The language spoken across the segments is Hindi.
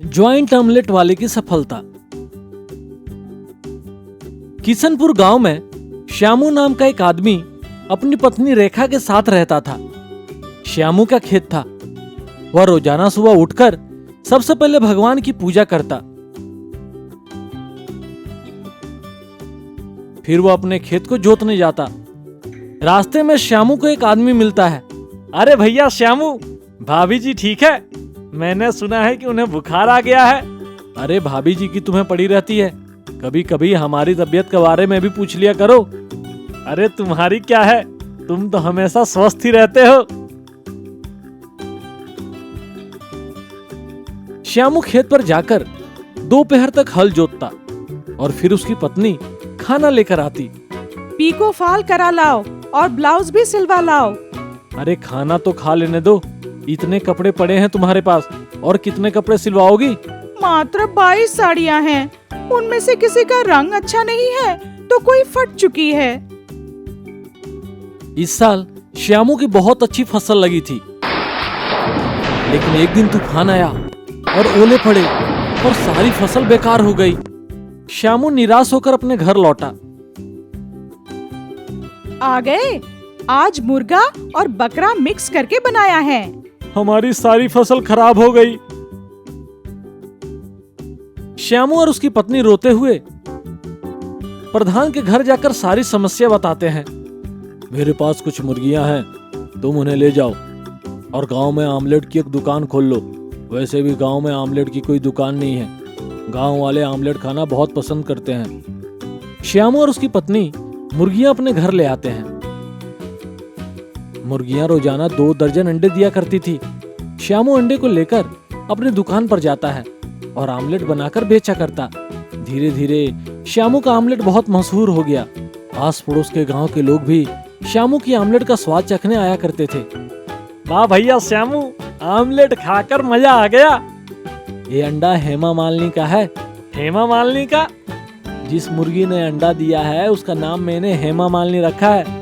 ज्वाइंट ऑमलेट वाले की सफलता। किशनपुर गांव में श्यामू नाम का एक आदमी अपनी पत्नी रेखा के साथ रहता था। श्यामू का खेत था। वह रोजाना सुबह उठकर सबसे पहले भगवान की पूजा करता। फिर वह अपने खेत को जोतने जाता। रास्ते में श्यामू को एक आदमी मिलता है। अरे भैया श्यामू, भाभी जी ठीक है? मैंने सुना है कि उन्हें बुखार आ गया है। अरे भाभी जी की तुम्हें पड़ी रहती है, कभी कभी हमारी तबीयत के बारे में भी पूछ लिया करो। अरे तुम्हारी क्या है, तुम तो हमेशा स्वस्थ ही रहते हो। श्यामू खेत पर जाकर दोपहर तक हल जोतता और फिर उसकी पत्नी खाना लेकर आती। पीको फॉल करा लाओ और ब्लाउज भी सिलवा लाओ। अरे खाना तो खा लेने दो, इतने कपड़े पड़े हैं तुम्हारे पास, और कितने कपड़े सिलवाओगी? मात्र 22 साड़ियाँ हैं, उनमें से किसी का रंग अच्छा नहीं है तो कोई फट चुकी है। इस साल श्यामू की बहुत अच्छी फसल लगी थी, लेकिन एक दिन तूफान आया और ओले पड़े और सारी फसल बेकार हो गई। श्यामू निराश होकर अपने घर लौटा। आ गए, आज मुर्गा और बकरा मिक्स करके बनाया है। हमारी सारी फसल खराब हो गई। श्यामू और उसकी पत्नी रोते हुए प्रधान के घर जाकर सारी समस्या बताते हैं। मेरे पास कुछ मुर्गियां हैं, तुम उन्हें ले जाओ और गांव में आमलेट की एक दुकान खोल लो। वैसे भी गांव में आमलेट की कोई दुकान नहीं है, गांव वाले आमलेट खाना बहुत पसंद करते हैं। श्यामू और उसकी पत्नी मुर्गियां अपने घर ले आते हैं। मुर्गियां रोजाना 2 दर्जन अंडे दिया करती थी। श्यामू अंडे को लेकर अपनी दुकान पर जाता है और आमलेट बनाकर बेचा करता। धीरे धीरे श्यामू का आमलेट बहुत मशहूर हो गया। आस पड़ोस के गांव के लोग भी श्यामू की आमलेट का स्वाद चखने आया करते थे। वाह भैया श्यामू, आमलेट खाकर मजा आ गया। ये अंडा हेमा मालिनी का है। हेमा मालिनी का? जिस मुर्गी ने अंडा दिया है उसका नाम मैंने हेमा मालिनी रखा है।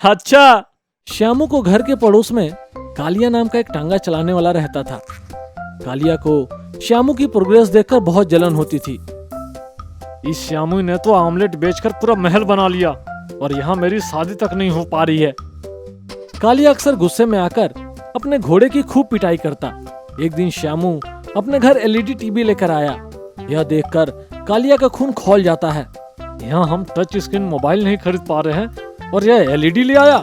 अच्छा। श्यामू को घर के पड़ोस में कालिया नाम का एक टांगा चलाने वाला रहता था। कालिया को श्यामू की प्रोग्रेस देखकर बहुत जलन होती थी। इस श्यामू ने तो आमलेट बेचकर पूरा महल बना लिया और यहाँ मेरी शादी तक नहीं हो पा रही है। कालिया अक्सर गुस्से में आकर अपने घोड़े की खूब पिटाई करता। एक दिन श्यामू अपने घर एलईडी टीवी लेकर आया। यह देखकर कालिया का खून खौल जाता है। यहाँ हम टच स्क्रीन मोबाइल नहीं खरीद पा रहे हैं और यह एलईडी ले आया।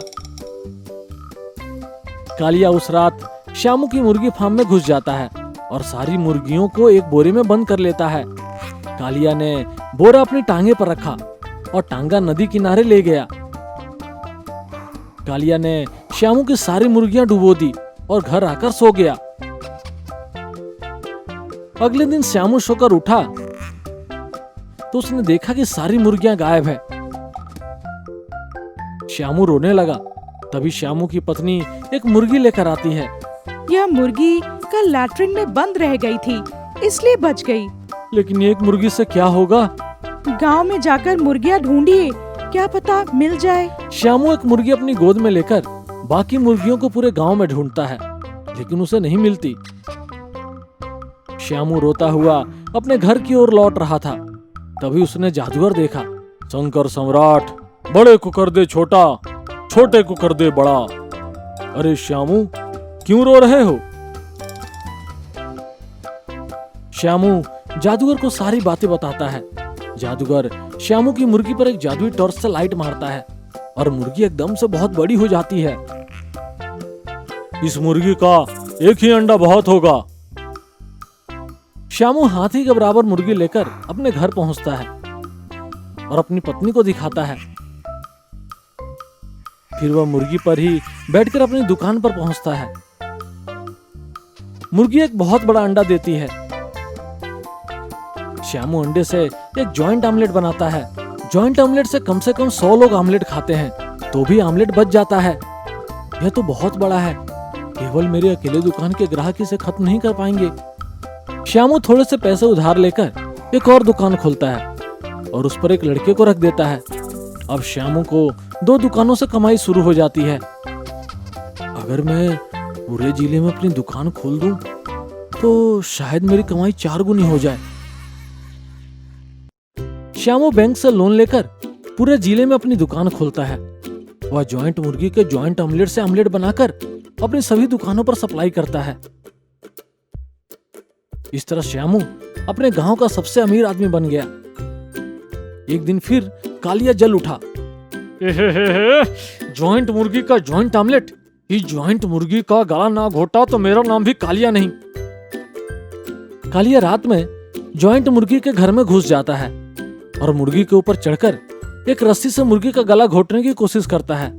कालिया उस रात श्यामू की मुर्गी फार्म में घुस जाता है और सारी मुर्गियों को एक बोरे में बंद कर लेता है। कालिया ने बोरा अपनी टांगे पर रखा और टांगा नदी किनारे ले गया। कालिया ने श्यामू की सारी मुर्गियां डुबो दी और घर आकर सो गया। अगले दिन श्यामू सोकर उठा तो उसने देखा कि सारी मुर्गियां गायब है। श्यामू रोने लगा। तभी श्यामू की पत्नी एक मुर्गी लेकर आती है। यह मुर्गी कल लैट्रिन में बंद रह गई थी, इसलिए बच गई। लेकिन एक मुर्गी से क्या होगा? गांव में जाकर मुर्गियां ढूंढिए, क्या पता मिल जाए। श्यामू एक मुर्गी अपनी गोद में लेकर बाकी मुर्गियों को पूरे गांव में ढूंढता है, लेकिन उसे नहीं मिलती। श्यामू रोता हुआ अपने घर की ओर लौट रहा था। तभी उसने जादूगर देखा। शंकर सम्राट, बड़े को कर दे छोटा, छोटे को कर दे बड़ा। अरे श्यामू, क्यों रो रहे हो? श्यामू जादूगर को सारी बातें बताता है। जादूगर श्यामू की मुर्गी पर एक जादुई टॉर्च से लाइट मारता है और मुर्गी एकदम से बहुत बड़ी हो जाती है। इस मुर्गी का एक ही अंडा बहुत होगा। श्यामू हाथी के बराबर मुर्गी लेकर अपने घर पहुंचता है और अपनी पत्नी को दिखाता है। फिर वह मुर्गी पर ही बैठकर अपनी दुकान पर पहुंचता है। मुर्गी एक बहुत बड़ा अंडा देती है। श्यामू अंडे से एक जॉइंट आमलेट बनाता है। जॉइंट आमलेट से कम 100 लोग आमलेट खाते हैं, तो भी आमलेट बच जाता है। यह तो बहुत बड़ा है, केवल मेरे अकेले दुकान के ग्राहक इसे खत्म नहीं कर पाएंगे। श्यामू थोड़े से पैसे उधार लेकर एक और दुकान खोलता है और उस पर एक लड़के को रख देता है। अब श्यामू को 2 दुकानों से कमाई शुरू हो जाती है। अगर मैं पूरे जिले में अपनी दुकान खोल दूं तो शायद मेरी कमाई 4 गुनी हो जाए। श्यामू बैंक से लोन लेकर पूरे जिले में अपनी दुकान खोलता है। वह जॉइंट मुर्गी के जॉइंट ऑमलेट से ऑमलेट बनाकर अपनी सभी दुकानों पर सप्लाई करता है। इस तरह श्यामू अपने गांव का सबसे अमीर आदमी बन गया। एक दिन फिर कालिया जल उठा। जॉइंट मुर्गी का जॉइंट ऑमलेट, इस जॉइंट मुर्गी का गला ना घोटा तो मेरा नाम भी कालिया नहीं। कालिया रात में जॉइंट मुर्गी के घर में घुस जाता है और मुर्गी के ऊपर चढ़कर एक रस्सी से मुर्गी का गला घोटने की कोशिश करता है।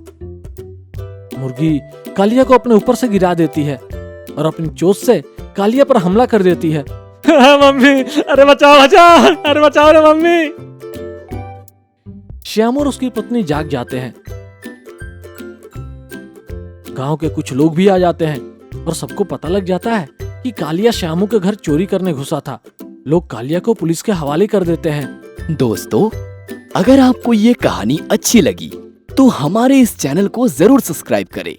मुर्गी कालिया को अपने ऊपर से गिरा देती है और अपनी चोंच से कालिया पर हमला कर देती है। मम्मी, अरे बचाओ बचाओ, अरे बचाओ रे मम्मी। श्याम और उसकी पत्नी जाग जाते हैं। गांव के कुछ लोग भी आ जाते हैं और सबको पता लग जाता है कि कालिया श्यामू के घर चोरी करने घुसा था। लोग कालिया को पुलिस के हवाले कर देते हैं। दोस्तों, अगर आपको ये कहानी अच्छी लगी तो हमारे इस चैनल को जरूर सब्सक्राइब करें।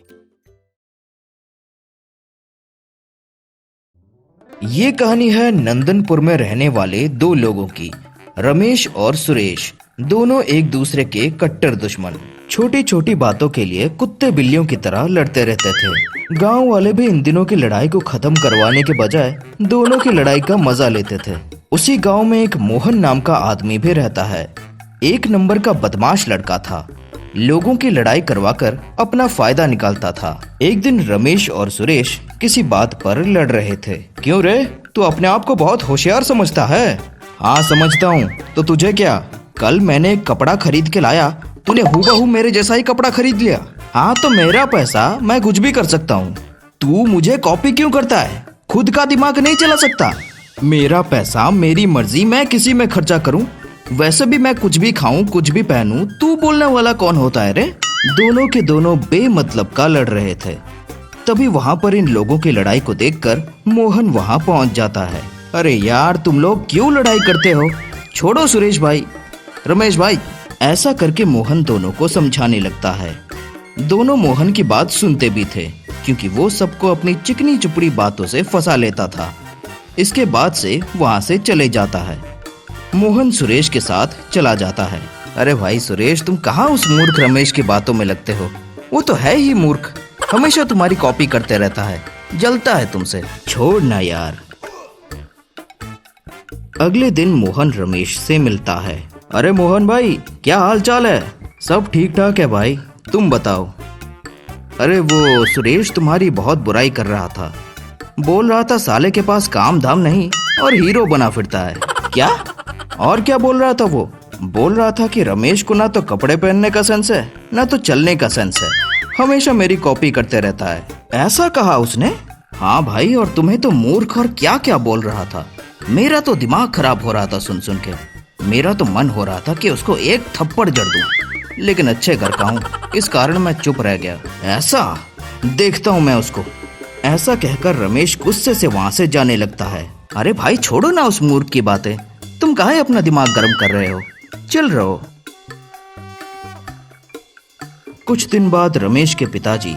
ये कहानी है नंदनपुर में रहने वाले 2 लोगों की, रमेश और सुरेश। दोनों एक दूसरे के कट्टर दुश्मन, छोटी छोटी बातों के लिए कुत्ते बिल्लियों की तरह लड़ते रहते थे। गांव वाले भी इन दिनों की लड़ाई को खत्म करवाने के बजाय दोनों की लड़ाई का मजा लेते थे। उसी गांव में एक मोहन नाम का आदमी भी रहता है। एक नंबर का बदमाश लड़का था। लोगों की लड़ाई करवाकर अपना फायदा निकालता था। एक दिन रमेश और सुरेश किसी बात पर लड़ रहे थे। क्यों रे, तू अपने आप को बहुत होशियार समझता है? हाँ समझता हूँ, तो तुझे क्या? कल मैंने एक कपड़ा खरीद के लाया, तूने हूबहू मेरे जैसा ही कपड़ा खरीद लिया। हाँ तो मेरा पैसा, मैं कुछ भी कर सकता हूँ। तू मुझे कॉपी क्यों करता है? खुद का दिमाग नहीं चला सकता? मेरा पैसा, मेरी मर्जी, मैं किसी में खर्चा करूँ। वैसे भी मैं कुछ भी खाऊं, कुछ भी पहनूं, तू बोलने वाला कौन होता है रे? दोनों के दोनों बेमतलब का लड़ रहे थे। तभी वहाँ पर इन लोगों की लड़ाई को देखकर मोहन वहाँ पहुँच जाता है। अरे यार, तुम लोग क्यों लड़ाई करते हो? छोड़ो सुरेश भाई, रमेश भाई। ऐसा करके मोहन दोनों को समझाने लगता है। दोनों मोहन की बात सुनते भी थे, क्योंकि वो सबको अपनी चिकनी चुपड़ी बातों से फंसा लेता था। इसके बाद से वहाँ से चले जाता है। मोहन सुरेश के साथ चला जाता है। अरे भाई सुरेश, तुम कहाँ उस मूर्ख रमेश की बातों में लगते हो? वो तो है ही मूर्ख, हमेशा तुम्हारी कॉपी करते रहता है, जलता है तुमसे। छोड़ ना यार। अगले दिन मोहन रमेश से मिलता है। अरे मोहन भाई, क्या हाल चाल है? सब ठीक ठाक है भाई, तुम बताओ। अरे वो सुरेश तुम्हारी बहुत बुराई कर रहा था, बोल रहा था साले के पास काम धाम नहीं और हीरो बना फिरता है। क्या? और क्या बोल रहा था वो? बोल रहा था कि रमेश को ना तो कपड़े पहनने का सेंस है, ना तो चलने का सेंस है, हमेशा मेरी कॉपी करते रहता है। ऐसा कहा उसने? हाँ भाई, और तुम्हें तो मूर्ख और क्या क्या बोल रहा था। मेरा तो दिमाग खराब हो रहा था सुन सुन के। मेरा तो मन हो रहा था कि उसको एक थप्पड़ जड़ दूं, लेकिन अच्छे घर का हूँ, इस कारण मैं चुप रह गया। ऐसा? देखता हूँ मैं उसको। ऐसा कहकर रमेश गुस्से से वहाँ से जाने लगता है। अरे भाई छोड़ो ना उस मूर्ख की बातें, तुम काहे अपना दिमाग गर्म कर रहे हो? चल रहो। कुछ दिन बाद रमेश के पिताजी,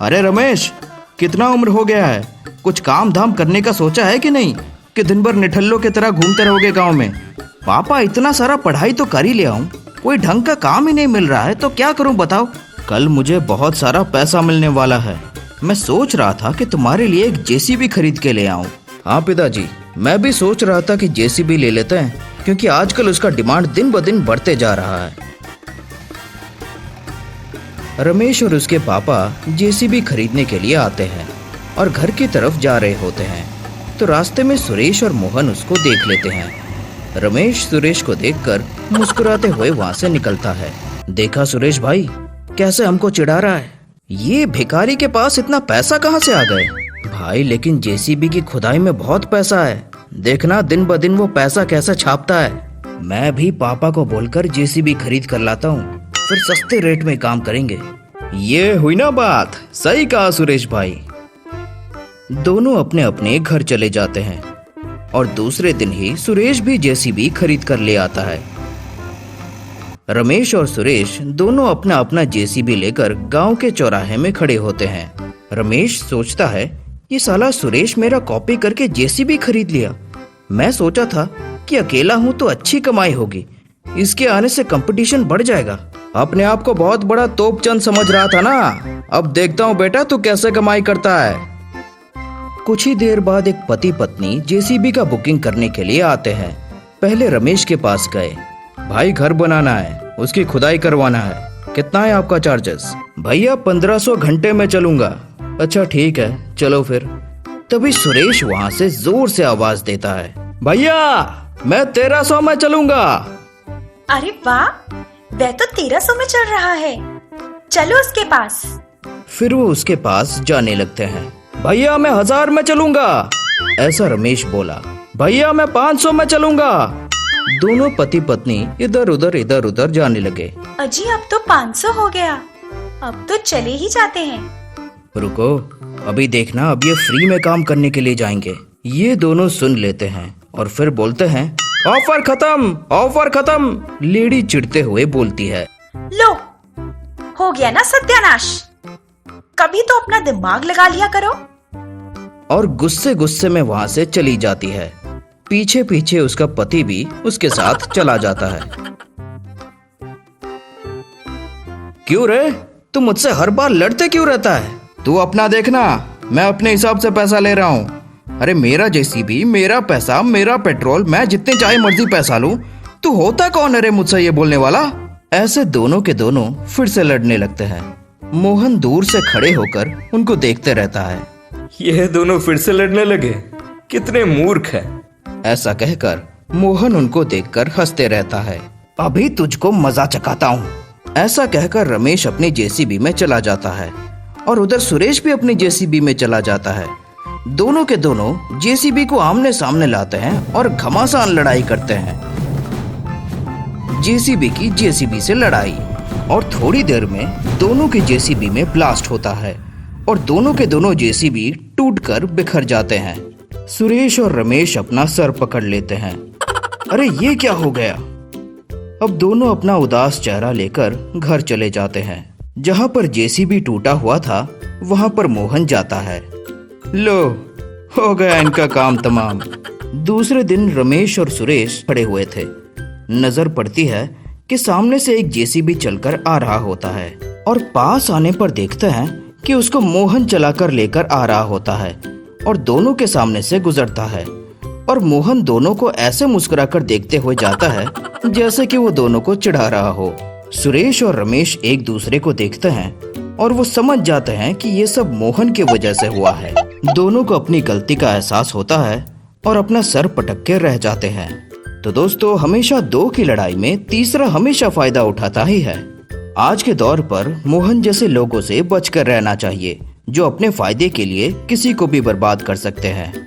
अरे रमेश, कितना उम्र हो गया है? कुछ काम धाम करने का सोचा है कि नहीं, कि दिन भर निठल्लों की तरह घूमते रहोगे गांव में? पापा, इतना सारा पढ़ाई तो कर ही लिया हूँ, कोई ढंग का काम ही नहीं मिल रहा है, तो क्या करूँ बताओ? कल मुझे बहुत सारा पैसा मिलने वाला है, मैं सोच रहा था कि तुम्हारे लिए एक जेसीबी खरीद के ले आऊं। हाँ पिताजी, मैं भी सोच रहा था कि जेसीबी ले लेते हैं, क्योंकि आजकल उसका डिमांड दिन ब दिन बढ़ते जा रहा है। रमेश और उसके पापा जेसीबी खरीदने के लिए आते हैं और घर की तरफ जा रहे होते हैं, तो रास्ते में सुरेश और मोहन उसको देख लेते हैं। रमेश सुरेश को देखकर मुस्कुराते हुए वहाँ से निकलता है। देखा सुरेश भाई, कैसे हमको चिढ़ा रहा है? ये भिखारी के पास इतना पैसा कहाँ से आ गए? भाई लेकिन जेसीबी की खुदाई में बहुत पैसा है, देखना दिन ब दिन वो पैसा कैसे छापता है। मैं भी पापा को बोलकर जेसीबी खरीद कर लाता हूँ, फिर सस्ते रेट में काम करेंगे। ये हुई ना बात, सही कहा सुरेश भाई। दोनों अपने अपने घर चले जाते हैं और दूसरे दिन ही सुरेश भी जेसीबी खरीद कर ले आता है। रमेश और सुरेश दोनों अपना अपना जेसीबी लेकर गांव के चौराहे में खड़े होते हैं। रमेश सोचता है ये साला सुरेश मेरा कॉपी करके जेसीबी खरीद लिया। मैं सोचा था कि अकेला हूँ तो अच्छी कमाई होगी, इसके आने से कंपटीशन बढ़ जाएगा। अपने आप को बहुत बड़ा तोपचंद समझ रहा था ना। अब देखता हूँ बेटा तू कैसे कमाई करता है। कुछ ही देर बाद एक पति पत्नी जेसीबी का बुकिंग करने के लिए आते हैं। पहले रमेश के पास गए। भाई घर बनाना है, उसकी खुदाई करवाना है, कितना है आपका चार्जेस? भैया 1500 घंटे में चलूंगा। अच्छा ठीक है चलो फिर। तभी सुरेश वहाँ से जोर से आवाज देता है, भैया मैं 1300 में चलूंगा। अरे वाह, वह तो 1300 में चल रहा है, चलो उसके पास। फिर वो उसके पास जाने लगते हैं। भैया मैं 1000 में चलूंगा, ऐसा रमेश बोला। भैया मैं 500 में चलूंगा। दोनों पति पत्नी इधर उधर जाने लगे। अजी अब तो 500 हो गया, अब तो चले ही जाते हैं। रुको अभी देखना, अब ये फ्री में काम करने के लिए जाएंगे। ये दोनों सुन लेते हैं और फिर बोलते हैं, ऑफर खत्म, ऑफर खत्म। लेडी चिढ़ते हुए बोलती है, लो हो गया ना सत्यानाश, कभी तो अपना दिमाग लगा लिया करो। और गुस्से गुस्से में वहाँ से चली जाती है। पीछे पीछे उसका पति भी उसके साथ चला जाता है। क्यों रे, तू मुझसे हर बार लड़ते क्यों रहता है? तू अपना देखना, मैं अपने हिसाब से पैसा ले रहा हूँ। अरे मेरा जेसीबी, मेरा पैसा, मेरा पेट्रोल, मैं जितने चाहे मर्जी पैसा लूं। तू होता कौन है रे मुझसे ये बोलने वाला? ऐसे दोनों के दोनों फिर से लड़ने लगते हैं। मोहन दूर से खड़े होकर उनको देखते रहता है। ये दोनों फिर से लड़ने लगे, कितने मूर्ख हैं। ऐसा कहकर मोहन उनको देखकर हंसते रहता है। अभी तुझको मजा चखाता हूँ। ऐसा कहकर रमेश अपनी जेसीबी में चला जाता है और उधर सुरेश भी अपनी जेसीबी में चला जाता है। दोनों के दोनों जेसीबी को आमने सामने लाते हैं और घमासान लड़ाई करते हैं। जेसीबी की जेसीबी से लड़ाई, और थोड़ी देर में दोनों की जेसीबी में ब्लास्ट होता है और दोनों के दोनों जेसीबी टूटकर बिखर जाते हैं। सुरेश और रमेश अपना सर पकड़ लेते हैं। अरे ये क्या हो गया? अब दोनों अपना उदास चेहरा लेकर घर चले जाते हैं। जहाँ पर जेसीबी टूटा हुआ था वहाँ पर मोहन जाता है। लो हो गया इनका काम तमाम। दूसरे दिन रमेश और सुरेश खड़े हुए थे। नजर पड़ती है कि सामने से एक जेसीबी चलकर आ रहा होता है और पास आने पर देखते हैं कि उसको मोहन चलाकर लेकर आ रहा होता है और दोनों के सामने से गुजरता है। और मोहन दोनों को ऐसे मुस्कुराकर देखते हुए जाता है जैसे कि वो दोनों को चिढ़ा रहा हो। सुरेश और रमेश एक दूसरे को देखते हैं और वो समझ जाते हैं कि ये सब मोहन की वजह से हुआ है। दोनों को अपनी गलती का एहसास होता है और अपना सर पटक के रह जाते हैं। तो दोस्तों, हमेशा दो की लड़ाई में तीसरा हमेशा फायदा उठाता ही है। आज के दौर पर मोहन जैसे लोगों से बचकर रहना चाहिए जो अपने फायदे के लिए किसी को भी बर्बाद कर सकते हैं।